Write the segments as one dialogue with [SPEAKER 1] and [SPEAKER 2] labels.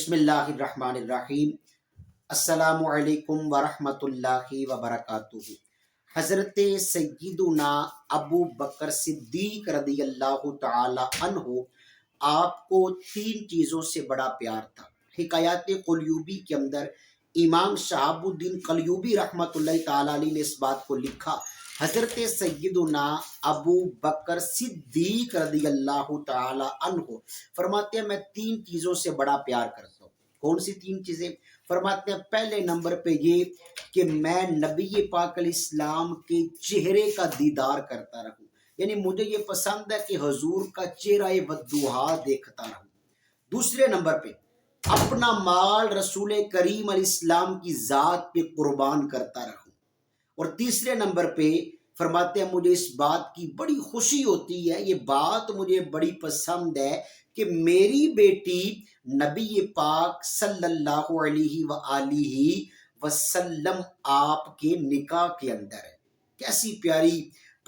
[SPEAKER 1] بسم اللہ الرحمن الرحیم۔ السلام علیکم ورحمۃ اللہ وبرکاتہ۔ حضرت سیدنا ابو بکر صدیق رضی اللہ تعالی عنہ آپ کو تین چیزوں سے بڑا پیار تھا۔ حکایات قلیوبی کے اندر امام شہاب الدین قلیوبی رحمۃ اللہ تعالی علیہ نے اس بات کو لکھا، حضرت سیدنا ابو بکر صدیق رضی اللہ تعالی عنہ فرماتے ہیں میں تین چیزوں سے بڑا پیار کرتا ہوں۔ کون سی تین چیزیں؟ فرماتے ہیں پہلے نمبر پہ یہ کہ میں نبی پاک علیہ السلام کے چہرے کا دیدار کرتا رہوں، یعنی مجھے یہ پسند ہے کہ حضور کا چہرہ والضحیٰ دیکھتا رہوں۔ دوسرے نمبر پہ اپنا مال رسول کریم علیہ السلام کی ذات پہ قربان کرتا رہوں۔ اور تیسرے نمبر پہ فرماتے ہیں مجھے اس بات کی بڑی خوشی ہوتی ہے، یہ بات مجھے بڑی پسند ہے کہ میری بیٹی نبی پاک صلی اللہ علیہ وآلہ وسلم آپ کے نکاح کے اندر ہے۔ کیسی پیاری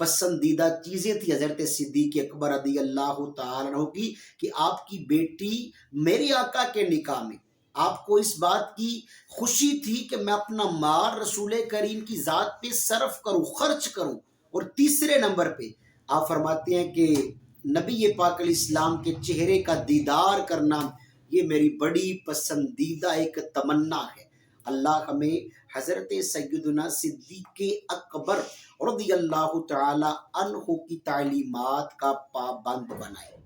[SPEAKER 1] پسندیدہ چیزیں تھی حضرت صدیق اکبر رضی اللہ تعالیٰ عنہ کی کہ آپ کی بیٹی میرے آقا کے نکاح میں، آپ کو اس بات کی خوشی تھی کہ میں اپنا مال رسول کریم کی ذات پہ صرف کروں، خرچ کروں۔ اور تیسرے نمبر پہ آپ فرماتے ہیں کہ نبی پاک علیہ السلام کے چہرے کا دیدار کرنا یہ میری بڑی پسندیدہ ایک تمنا ہے۔ اللہ ہمیں حضرت سیدنا صدیق اکبر رضی اللہ تعالی عنہ کی تعلیمات کا پابند بنائے۔